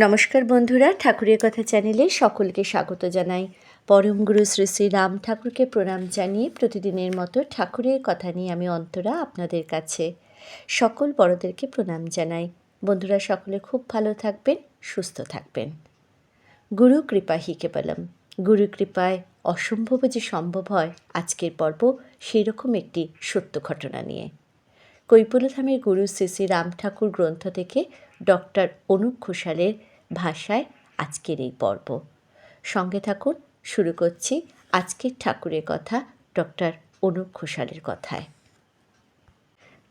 নমস্কার বন্ধুরা, ঠাকুরের কথা চ্যানেলে সকলকে স্বাগত জানাই। পরম গুরু শ্রী শ্রী রাম ঠাকুরকে প্রণাম জানিয়ে প্রতিদিনের মতো ঠাকুরের কথা নিয়ে আমি অন্তরা আপনাদের কাছে সকল বড়দেরকে প্রণাম জানাই। বন্ধুরা সকলে খুব ভালো থাকবেন, সুস্থ থাকবেন। গুরু কৃপা হি কেবলম, গুরু কৃপায় অসম্ভব যে সম্ভব হয়। আজকের পর্ব সেই রকম একটি সত্য ঘটনা নিয়ে। কৈপুলধামের গুরু শ্রী শ্রী রাম ঠাকুর গ্রন্থ থেকে ডক্টর অনুপ ঘোষালের ভাষায় আজকের এই পর্ব। সঙ্গে থাকুন, শুরু করছি আজকের ঠাকুরের কথা ডক্টর অনুপ ঘোষালের কথায়।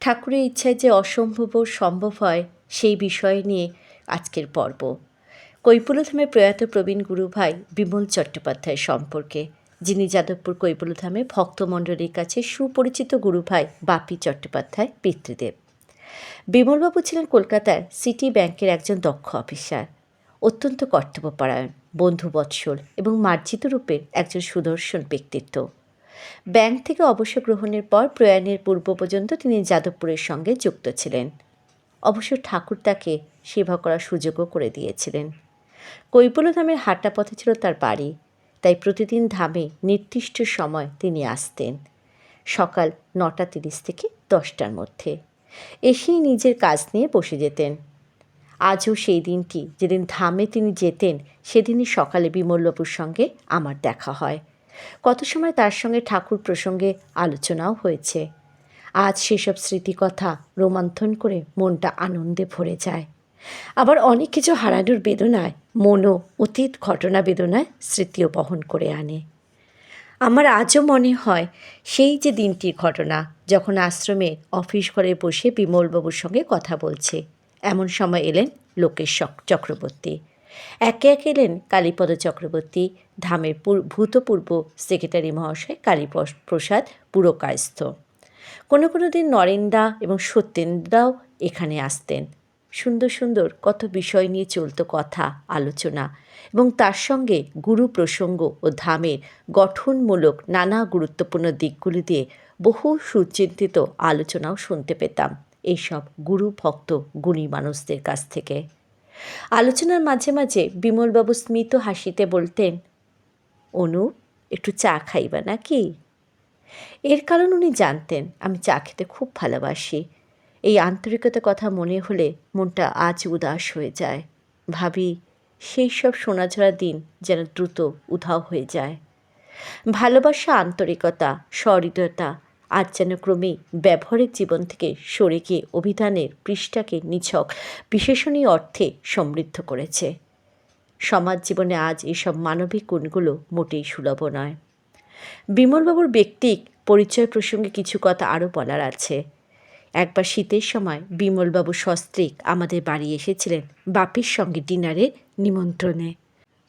ঠাকুরের ইচ্ছায় যে অসম্ভব সম্ভব হয় সেই বিষয় নিয়ে আজকের পর্ব। কৈপুলধামে প্রয়াত প্রবীণ গুরুভাই বিমল চট্টোপাধ্যায় সম্পর্কে, যিনি যাদবপুর কৈপুলধামে ভক্তমণ্ডলীর কাছে সুপরিচিত গুরুভাই বাপি চট্টোপাধ্যায় পিতৃদেব। বিমলবাবু ছিলেন কলকাতার সিটি ব্যাংকের একজন দক্ষ অফিসার, অত্যন্ত কর্তব্যপরায়ণ, বন্ধুবৎসল এবং মার্জিত রূপের একজন সুদর্শন ব্যক্তিত্ব। ব্যাংক থেকে অবসর গ্রহণের পর প্রয়াণের পূর্ব পর্যন্ত তিনি যাদবপুরের সঙ্গে যুক্ত ছিলেন। অবশ্য ঠাকুর তাকে সেবা করার সুযোগও করে দিয়েছিলেন। কৈপুলধামের হাঁটা পথে ছিল তার বাড়ি, তাই প্রতিদিন ধামে নির্দিষ্ট সময় তিনি আসতেন, সকাল 9:30 থেকে 10টার মধ্যে। এসেই নিজের কাজ নিয়ে বসে যেতেন। আজও সেই দিনটি যেদিন ধামে তিনি যেতেন, সেদিনই সকালে বিমলবাবুর সঙ্গে আমার দেখা হয়। কত সময় তার সঙ্গে ঠাকুর প্রসঙ্গে আলোচনাও হয়েছে। আজ সেসব স্মৃতিকথা রোমন্থন করে মনটা আনন্দে ভরে যায়। আবার অনেক কিছু হারানোর বেদনায় মনও অতীত ঘটনা বেদনায় স্মৃতিও বহন করে আনে। আমার আজও মনে হয় সেই যে দিনটির ঘটনা, যখন আশ্রমে অফিস ঘরে বসে বিমলবাবুর সঙ্গে কথা বলছে। এমন সময় এলেন লোকেশ চক্রবর্তী, একে একে এলেন কালীপদ চক্রবর্তী, ধামের ভূতপূর্ব সেক্রেটারি মহাশয় কালীপ্রসাদ পুরকায়স্থ। কোনো কোনো দিন নরেন্দা এবং সত্যেন্দ্রদাও এখানে আসতেন। সুন্দর সুন্দর কত বিষয় নিয়ে চলত কথা, আলোচনা, এবং তার সঙ্গে গুরু প্রসঙ্গ ও ধামের গঠনমূলক নানা গুরুত্বপূর্ণ দিকগুলি দিয়ে বহু সুচিন্তিত আলোচনাও শুনতে পেতাম এইসব গুরু ভক্ত গুণী মানুষদের কাছ থেকে। আলোচনার মাঝে মাঝে বিমলবাবু স্মিত হাসিতে বলতেন, অনুপ, একটু চা খাইবা নাকি? এর কারণ উনি জানতেন আমি চা খেতে খুব ভালোবাসি। এই আন্তরিকতার কথা মনে হলে মনটা আজ উদাস হয়ে যায়। ভাবি, সেই সব সোনাঝরা দিন যেন দ্রুত উধাও হয়ে যায়। ভালোবাসা, আন্তরিকতা, সহৃদয়তা আজ যেন ক্রমেই ব্যবহারিক জীবন থেকে সরে গিয়ে অভিধানের পৃষ্ঠাকে নিছক বিশেষণীয় অর্থে সমৃদ্ধ করেছে। সমাজ জীবনে আজ এসব মানবিক গুণগুলো মোটেই সুলভ নয়। বিমলবাবুর ব্যক্তিক পরিচয় প্রসঙ্গে কিছু কথা আরও বলার আছে। একবার শীতের সময় বিমলবাবু সস্ত্রীক আমাদের বাড়ি এসেছিলেন বাপির সঙ্গে ডিনারের নিমন্ত্রণে।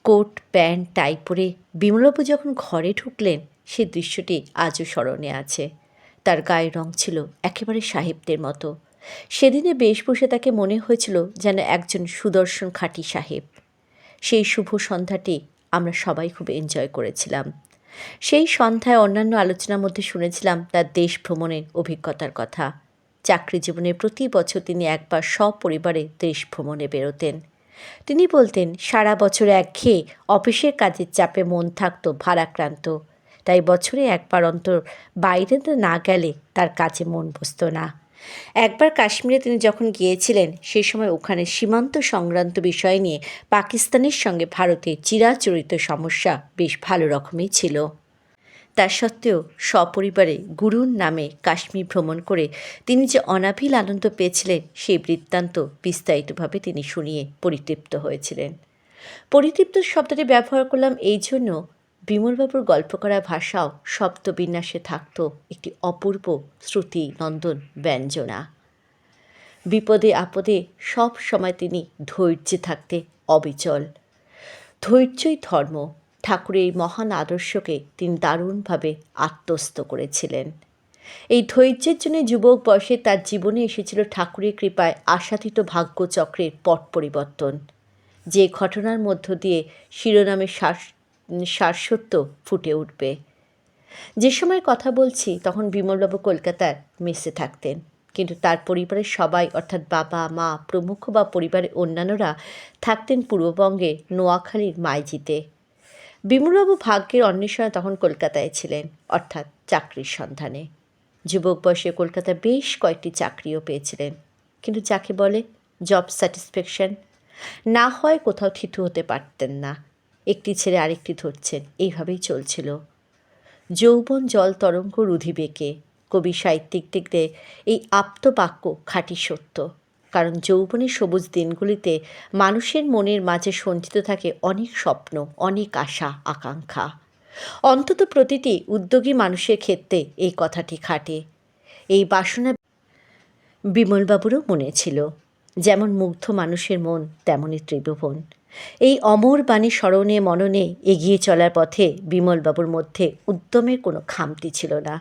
কোট প্যান্ট টাই পরে বিমলবাবু যখন ঘরে ঢুকলেন, সে দৃশ্যটি আজও স্মরণে আছে। তার গায়ের রং ছিল একেবারে সাহেবদের মতো। সেদিনে বেশভূষে তাকে মনে হয়েছিল যেন একজন সুদর্শন খাঁটি সাহেব। সেই শুভ সন্ধ্যাটি আমরা সবাই খুব এনজয় করেছিলাম। সেই সন্ধ্যায় অন্যান্য আলোচনার মধ্যে শুনেছিলাম তার দেশ ভ্রমণের অভিজ্ঞতার কথা। চাকরি জীবনে প্রতি বছর তিনি একবার সপরিবারে দেশ ভ্রমণে বেরোতেন। তিনি বলতেন, সারা বছর একঘেয়ে অফিসের কাজের চাপে মন থাকতো ভারাক্রান্ত, তাই বছরে একবার অন্তর বাইরে না গেলে তার কাজে মন বসত না। একবার কাশ্মীরে তিনি যখন গিয়েছিলেন, সেই সময় ওখানে সীমান্ত সংক্রান্ত বিষয় নিয়ে পাকিস্তানের সঙ্গে ভারতের চিরাচরিত সমস্যা বেশ ভালো রকমই ছিল। তা সত্ত্বেও সপরিবারে গুরুর নামে কাশ্মীর ভ্রমণ করে তিনি যে অনাবিল আনন্দ পেয়েছিলেন, সেই বৃত্তান্ত বিস্তারিতভাবে তিনি শুনিয়ে পরিতৃপ্ত হয়েছিলেন। পরিতৃপ্ত শব্দটি ব্যবহার করলাম এই জন্য, বিমলবাবুর গল্প করা ভাষাও শব্দবিন্যাসে থাকত একটি অপূর্ব শ্রুতি নন্দন ব্যঞ্জনা। বিপদে আপদে সব সময় তিনি ধৈর্যে থাকতে অবিচল। ধৈর্যই ধর্ম। ঠাকুরের এই মহান আদর্শকে তিনি দারুণভাবে আত্মস্থ করেছিলেন। এই ধৈর্যের জন্য যুবক বয়সে তার জীবনে এসেছিল ঠাকুরের কৃপায় আশাতীত ভাগ্যচক্রের পট পরিবর্তন, যে ঘটনার মধ্য দিয়ে শিরোনামে সারস্বত ফুটে উঠবে। যে সময় কথা বলছি তখন বিমলবাবু কলকাতার মেসে থাকতেন, কিন্তু তার পরিবারের সবাই অর্থাৎ বাবা মা প্রমুখ বা পরিবারের অন্যান্যরা থাকতেন পূর্ববঙ্গে নোয়াখালীর মাইজিতে। বিমলবাবু ভাগ্যের অন্বেষণে তখন কলকাতায় ছিলেন, অর্থাৎ চাকরির সন্ধানে। যুবক বয়সে কলকাতায় বেশ কয়েকটি চাকরিও পেয়েছিলেন, কিন্তু যাকে বলে জব স্যাটিসফ্যাকশন না হয় কোথাও থিতু হতে পারতেন না। একটি ছেড়ে আরেকটি ধরছেন, এইভাবেই চলছিল। যৌবন জল তরঙ্গ রুধিবেকে কবি সাহিত্যিকদের এই আপ্তবাক্য খাঁটি সত্য। কারণ যৌবনের সবুজ দিনগুলিতে মানুষের মনের মাঝে সঞ্চিত থাকে অনেক স্বপ্ন, অনেক আশা আকাঙ্ক্ষা। অন্তত প্রতিটি উদ্যোগী মানুষের ক্ষেত্রে এই কথাটি খাটে। এই বাসনা বিমলবাবুরও মনে ছিল। যেমন মুগ্ধ মানুষের মন, তেমনই ত্রিভুবন। এই অমর বাণী স্মরণে মননে এগিয়ে চলার পথে বিমলবাবুর মধ্যে উদ্যমের কোনো খামতি ছিল না।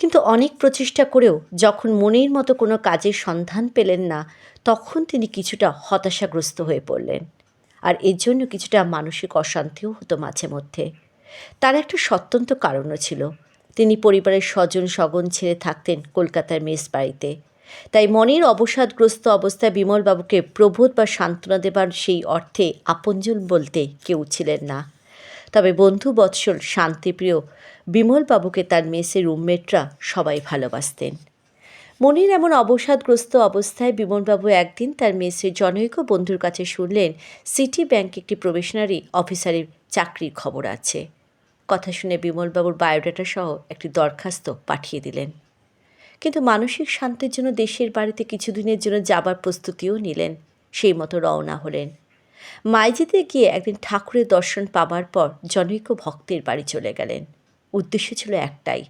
কিন্তু অনেক প্রচেষ্টা করেও যখন মনের মতো কোনো কাজের সন্ধান পেলেন না, তখন তিনি কিছুটা হতাশাগ্রস্ত হয়ে পড়লেন। আর এর জন্য কিছুটা মানসিক অশান্তিও হতো মাঝে মধ্যে। তার একটা স্বতন্ত্র কারণও ছিল। তিনি পরিবারের স্বজন স্বগণ ছেড়ে থাকতেন কলকাতার মেস বাড়িতে। তাই মনের অবসাদগ্রস্ত অবস্থায় বিমলবাবুকে প্রবোধ বা সান্ত্বনা দেবার সেই অর্থে আপনজন বলতে কেউ ছিলেন না। তবে বন্ধু বৎসল শান্তিপ্রিয় বিমলবাবুকে তার মেসের রুমমেটরা সবাই ভালোবাসতেন। মনির এমন অবসাদগ্রস্ত অবস্থায় বিমলবাবু একদিন তার মেসের জনৈক বন্ধুর কাছে শুনলেন সিটি ব্যাংকে একটি প্রবেশনারি অফিসারের চাকরির খবর আছে। কথা শুনে বিমলবাবুর বায়োডাটা সহ একটি দরখাস্ত পাঠিয়ে দিলেন। কিন্তু মানসিক শান্তির জন্য দেশের বাড়িতে কিছুদিনের জন্য যাবার প্রস্তুতিও নিলেন। সেই মতো রওনা হলেন। মাইজিতে গিয়ে একদিন ঠাকুরের দর্শন পাবার পর জনৈক ভক্তের বাড়ি চলে গেলেন। উদ্দেশ্য ছিল একটাই,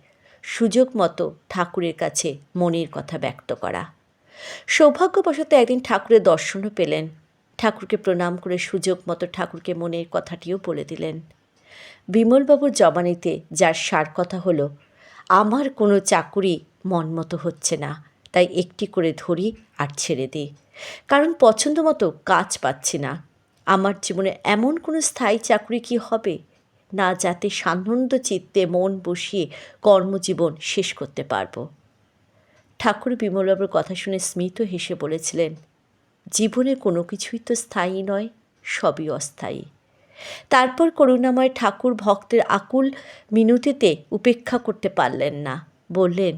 সুযোগ মতো ঠাকুরের কাছে মনের কথা ব্যক্ত করা। সৌভাগ্যবশত একদিন ঠাকুরের দর্শনও পেলেন। ঠাকুরকে প্রণাম করে সুযোগ মতো ঠাকুরকে মনের কথাটিও বলে দিলেন। বিমলবাবুর জবানিতে যার সার কথা হলো, আমার কোনো চাকুরি মন মতো হচ্ছে না, তাই একটি করে ধরি আর ছেড়ে দিই, কারণ পছন্দ মতো কাজ পাচ্ছি না। আমার জীবনে এমন কোনো স্থায়ী চাকরি কি হবে না যাতে সানন্দ চিত্তে মন বসিয়ে কর্মজীবন শেষ করতে পারবো। ঠাকুর বিমলবাবুর কথা শুনে স্মিত হেসে বলেছিলেন, জীবনে কোনো কিছুই তো স্থায়ী নয়, সবই অস্থায়ী। তারপর করুণাময় ঠাকুর ভক্তের আকুল মিনতিতে উপেক্ষা করতে পারলেন না, বললেন,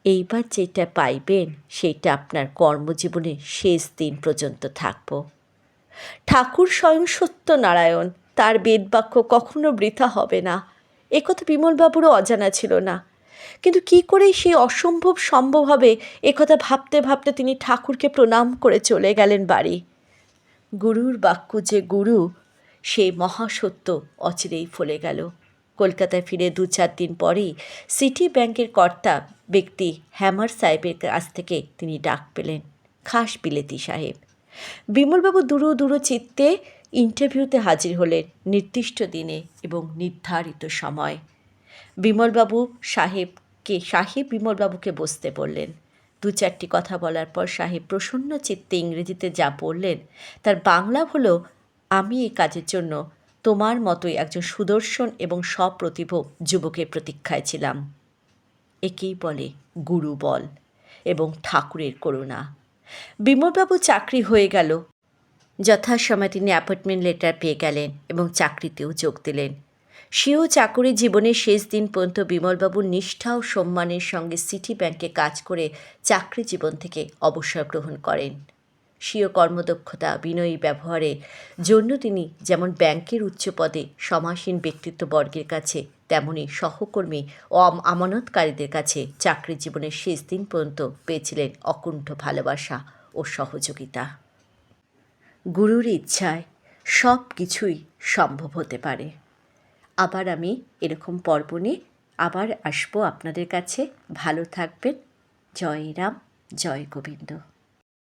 এইবার যেটা পাইবেন সেইটা আপনার কর্মজীবনের শেষ দিন পর্যন্ত থাকব। ঠাকুর স্বয়ং সত্যনারায়ণ, তার বেদবাক্য কখনো বৃথা হবে না, একথা বিমলবাবুরও অজানা ছিল না। কিন্তু কী করে সেই অসম্ভব সম্ভব হবে একথা ভাবতে ভাবতে তিনি ঠাকুরকে প্রণাম করে চলে গেলেন বাড়ি। গুরুর বাক্য যে গুরু, সেই মহাসত্য অচিরেই ফলে গেল। কলকাতায় ফিরে 2-4 দিন পরেই সিটি ব্যাংকের কর্তা ব্যক্তি হ্যামার সাহেবের কাছ থেকে তিনি ডাক পেলেন, খাস বিলেতি সাহেব। বিমলবাবু দূর চিত্তে ইন্টারভিউতে হাজির হলেন নির্দিষ্ট দিনে এবং নির্ধারিত সময়। সাহেব বিমলবাবুকে বসতে বললেন। 2-4টি কথা বলার পর সাহেব প্রসন্ন চিত্তে ইংরেজিতে যা বললেন তার বাংলা হলো, আমি এই কাজের জন্য তোমার মতোই একজন সুদর্শন এবং সপ্রতিভ যুবকের প্রতীক্ষায় ছিলাম। একেই বলে গুরু বল এবং ঠাকুরের করুণা। বিমলবাবু চাকরি হয়ে গেল। যথাসময়ে তিনি অ্যাপয়েন্টমেন্ট লেটার পেয়ে গেলেন এবং চাকরিতেও যোগ দিলেন। সেও চাকুরি জীবনের শেষ দিন পর্যন্ত বিমলবাবুর নিষ্ঠা ও সম্মানের সঙ্গে সিটি ব্যাংকে কাজ করে চাকরি জীবন থেকে অবসর গ্রহণ করেন। স্বীয় কর্মদক্ষতা, বিনয়ী ব্যবহারের জন্য তিনি যেমন ব্যাংকের উচ্চ পদে সমাসীন ব্যক্তিত্ববর্গের কাছে, তেমনি সহকর্মী ও আমানতকারীদের কাছে চাকরি জীবনের শেষ দিন পর্যন্ত পেয়েছিলেন অকুণ্ঠ ভালোবাসা ও সহযোগিতা। গুরুর ইচ্ছায় সব কিছুই সম্ভব হতে পারে। আবার আমি এরকম পর্ব নিয়ে আবার আসবো আপনাদের কাছে। ভালো থাকবেন। জয় রাম, জয় গোবিন্দ।